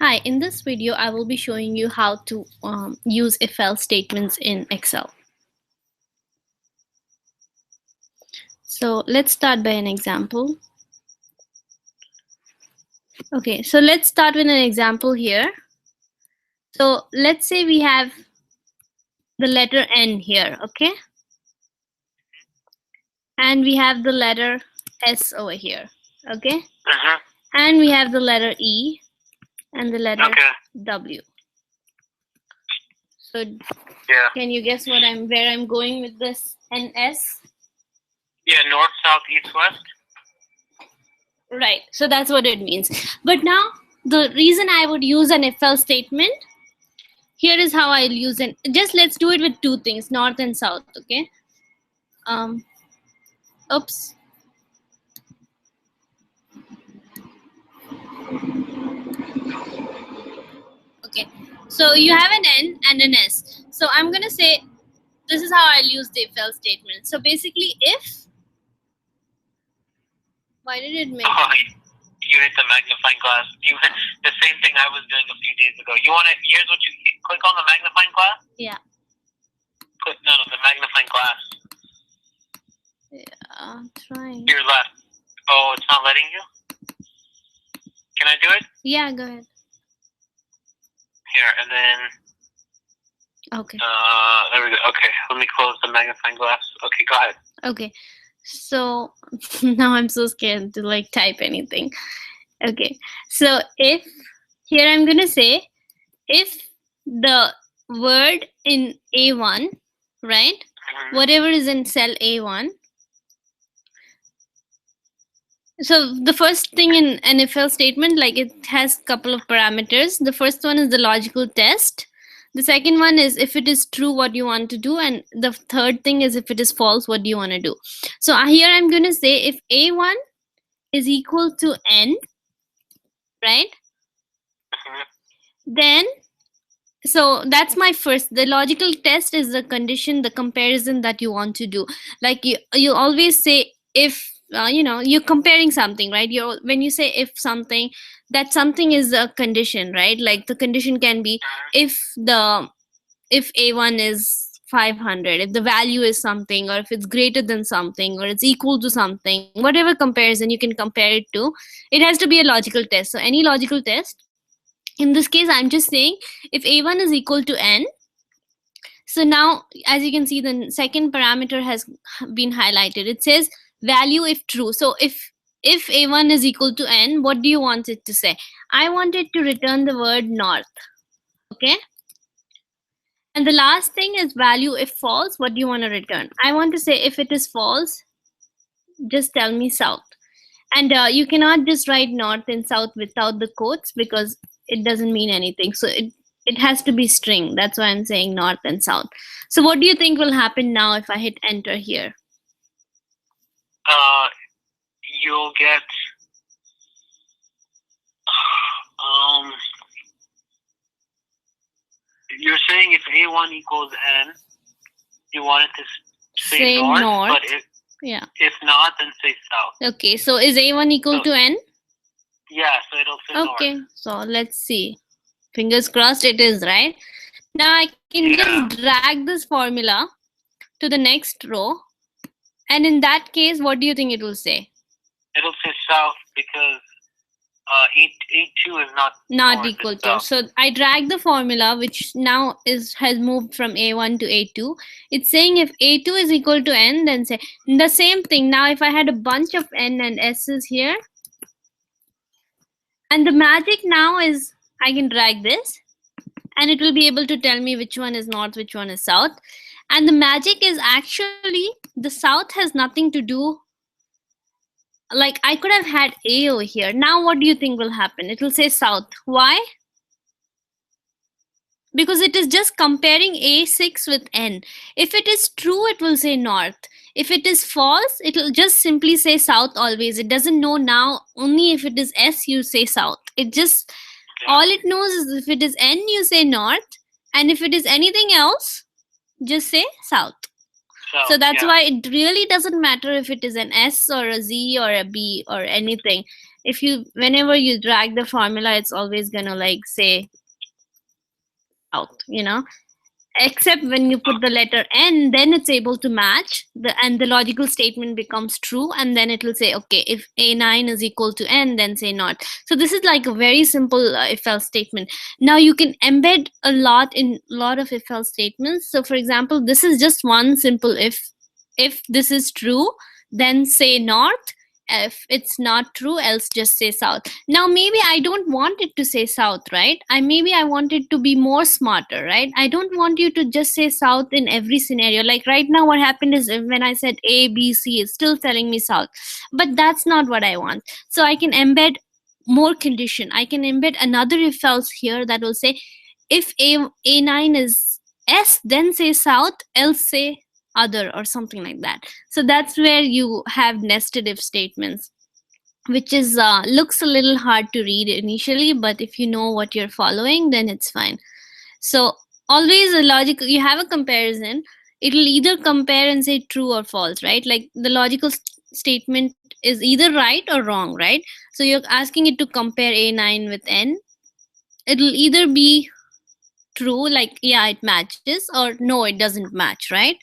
Hi, in this video, I will be showing you how to use if-else statements in Excel. So let's start by an example. Okay, so let's start with an example here. So let's say we have the letter N here, okay? And we have the letter S over here, okay? And we have the letter E and the letter W. So can you guess where I'm going with this NS? Yeah, north, south, east, west. Right, so that's what it means. But now the reason I would use an if-else statement, here is how I'll use it. Just let's do it with two things, north and south, okay? Oops. Okay, so you have an N and an S. So I'm gonna say, this is how I'll use the if-else statement. So basically if, why did it make it? You hit the magnifying glass. The same thing I was doing a few days ago. Here's what you click on the magnifying glass. Yeah. The magnifying glass. Yeah, trying. Your left. Oh, it's not letting you? Can I do it? Yeah, go ahead. Here, and then. Okay. There we go. Okay, let me close the magnifying glass. Okay, go ahead. Okay, so now I'm so scared to like type anything. Okay, so if here I'm gonna say if the word in A1, right? Whatever is in cell A1. So the first thing in an if-else statement, like it has a couple of parameters. The first one is the logical test. The second one is if it is true what you want to do, and the third thing is if it is false what do you want to do. So here I'm going to say if A1 is equal to N, right? Then so that's my first. The logical test is the condition, the comparison that you want to do. Like you always say if you're comparing something, right? When you say if something, that something is a condition, right? Like the condition can be if A1 is 500, if the value is something, or if it's greater than something, or it's equal to something, whatever comparison you can compare it to, it has to be a logical test. So any logical test. In this case, I'm just saying if A1 is equal to N. So now, as you can see, the second parameter has been highlighted. It says value if true. So if A1 is equal to N, what do you want it to say? I want it to return the word north. Okay. And the last thing is value if false. What do you want to return? I want to say if it is false, just tell me south. And you cannot just write north and south without the quotes because it doesn't mean anything. So it has to be string. That's why I'm saying north and south. So what do you think will happen now if I hit enter here? You'll get you're saying if A1 equals N, you want it to say north, but if not, then say south. Okay, so is A1 equal to N? Yeah, so it'll say north. Okay, so let's see. Fingers crossed it is, right? Now I can just drag this formula to the next row. And in that case, what do you think it will say? It'll say south because A2 is not equal to. So I drag the formula, which now has moved from A1 to A2. It's saying if A2 is equal to N, then say the same thing. Now if I had a bunch of N and S's here, and the magic now is I can drag this, and it will be able to tell me which one is north, which one is south. And the magic is actually the south has nothing to do. Like I could have had A over here. Now what do you think will happen? It will say south. Why? Because it is just comparing A6 with N. If it is true, it will say north. If it is false, it will just simply say south always. It doesn't know now. Only if it is S, you say south. It just, all it knows is if it is N, you say north. And if it is anything else, just say south. So that's why it really doesn't matter if it is an S or a Z or a B or anything. Whenever you drag the formula, it's always gonna like say south, except when you put the letter n, then it's able to match and the logical statement becomes true, and then it will say, okay, if a9 is equal to n, then say not. So this is like a very simple if else statement. Now you can embed a lot of if else statements. So for example, this is just one simple if this is true, then say north. If it's not true, else just say south. Now maybe I don't want it to say south, right? I want it to be more smarter, right? I don't want you to just say south in every scenario. Like right now what happened is when I said a b c, it's still telling me south, but that's not what I want. So I can embed more condition. I can embed another if else here that will say, if a9 is s, then say south, else say other, or something like that. So that's where you have nested if statements, which is looks a little hard to read initially, but if you know what you're following, then it's fine. So always a logical, you have a comparison, it'll either compare and say true or false, right? Like the logical statement is either right or wrong, right? So you're asking it to compare a9 with n, it'll either be true, like yeah it matches, or no it doesn't match, right?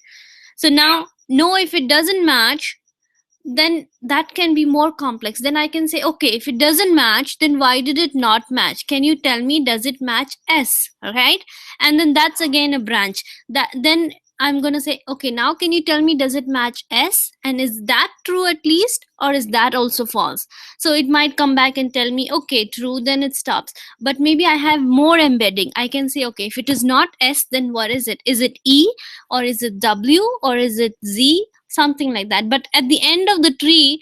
So now, no, if it doesn't match, then that can be more complex. Then I can say, okay, if it doesn't match, then why did it not match? Can you tell me, does it match S? Right? And then that's again a branch. Then I'm going to say, okay, now can you tell me, does it match S? And is that true at least? Or is that also false? So it might come back and tell me, okay, true, then it stops. But maybe I have more embedding. I can say, okay, if it is not S, then what is it? Is it E? Or is it W? Or is it Z? Something like that. But at the end of the tree,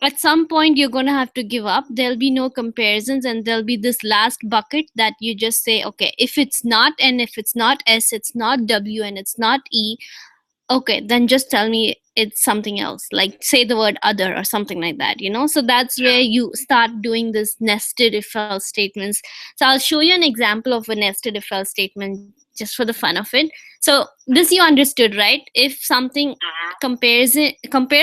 at some point you're going to have to give up. There'll be no comparisons, and there'll be this last bucket that you just say, okay, if it's not N, if it's not S, it's not W, and it's not E, okay, then just tell me it's something else, like say the word other or something like that, so that's where you start doing this nested if else statements. So I'll show you an example of a nested if else statement just for the fun of it. So this you understood, right? If something compare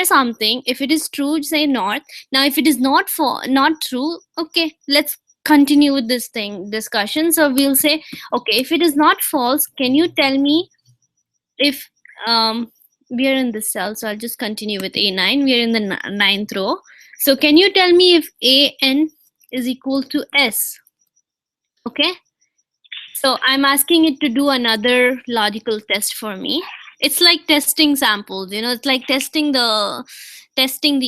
something, if it is true, say north. Now if it is not true, okay, let's continue with this discussion. So we'll say, okay, if it is not false, can you tell me if we are in this cell, so I'll just continue with a9. We are in the ninth row. So can you tell me if an is equal to s? Okay, so I'm asking it to do another logical test for me. It's like testing samples, it's like testing the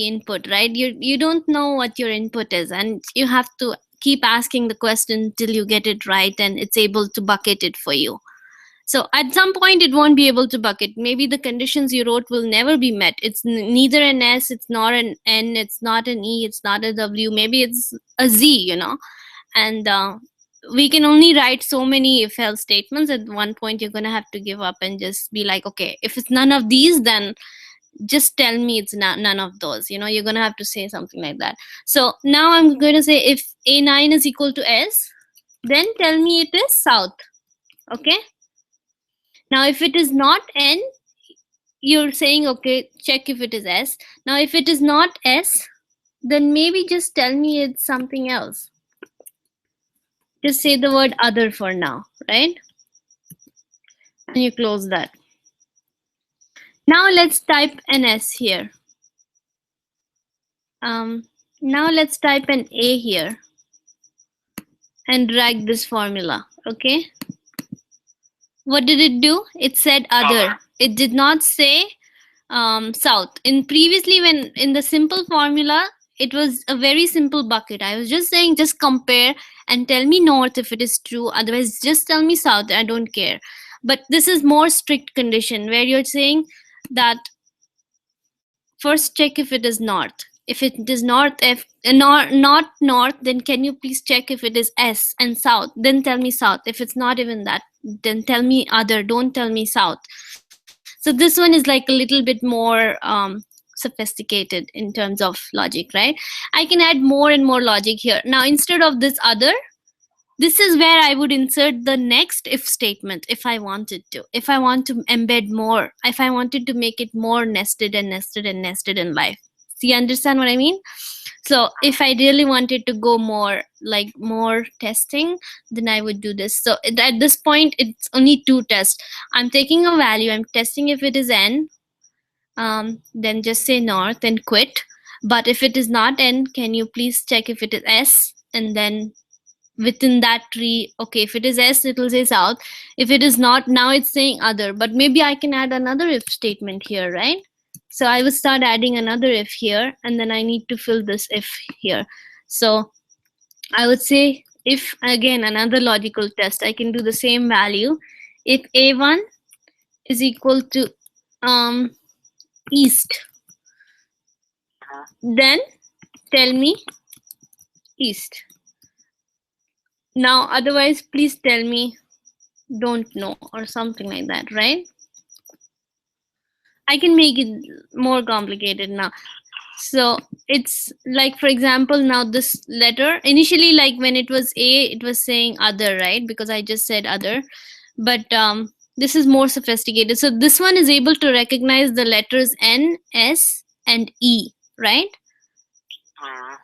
input, right? You don't know what your input is, and you have to keep asking the question till you get it right, and it's able to bucket it for you. So at some point it won't be able to bucket. Maybe the conditions you wrote will never be met. It's neither an S, it's not an N, it's not an E, it's not a W. Maybe it's a Z, and we can only write so many if else statements. At one point you're going to have to give up and just be like, okay, if it's none of these, then just tell me it's none of those. You're going to have to say something like that. So now I'm going to say if A9 is equal to S, then tell me it is south. Okay. Now, if it is not N, you're saying, okay, check if it is S. Now, if it is not S, then maybe just tell me it's something else. Just say the word other for now, right? And you close that. Now, let's type an S here. Now, let's type an A here and drag this formula, okay? What did it do? It said other. It did not say south. Previously, when in the simple formula, it was a very simple bucket. I was just saying, just compare and tell me north if it is true. Otherwise, just tell me south. I don't care. But this is more strict condition where you're saying that first check if it is north. If it is north, if not north, then can you please check if it is S and south? Then tell me south. If it's not even that, then tell me other. Don't tell me south. So this one is like a little bit more sophisticated in terms of logic, right? I can add more and more logic here. Now, instead of this other, this is where I would insert the next if statement if I wanted to. If I want to embed more, if I wanted to make it more nested and nested and nested in life. So you understand what I mean? So if I really wanted to go more testing, then I would do this. So at this point, it's only 2 tests. I'm taking a value, I'm testing if it is n, then just say north and quit. But if it is not n, can you please check if it is s, and then within that tree, okay, if it is s, it will say south. If it is not, now it's saying other, but maybe I can add another if statement here, right? So I will start adding another if here, and then I need to fill this if here. So I would say, if again another logical test, I can do the same value. If a1 is equal to east, then tell me east. Now otherwise, please tell me don't know or something like that, right? I can make it more complicated now. So it's like, for example, now this letter, initially, like when it was a, it was saying other, right? Because I just said other. But this is more sophisticated. So this one is able to recognize the letters N, S, and E, right?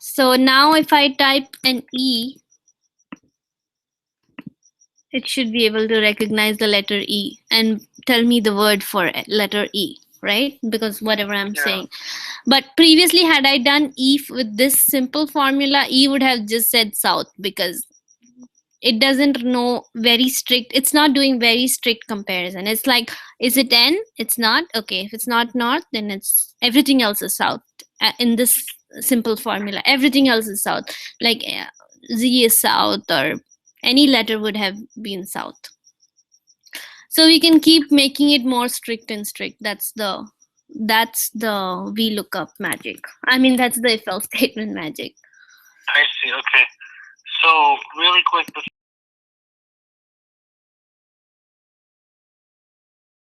So now if I type an E, it should be able to recognize the letter E and tell me the word for letter E, right? Because whatever I'm saying. But previously, had I done E with this simple formula, E would have just said south, because it doesn't know very strict. It's not doing very strict comparison. It's like, is it N? It's not. Okay, if it's not north, then it's everything else is south. In this simple formula, everything else is south. Like Z is south, or any letter would have been south. So we can keep making it more strict and strict. That's the VLOOKUP magic. I mean, that's the if else statement magic. I see. Okay. So really quick,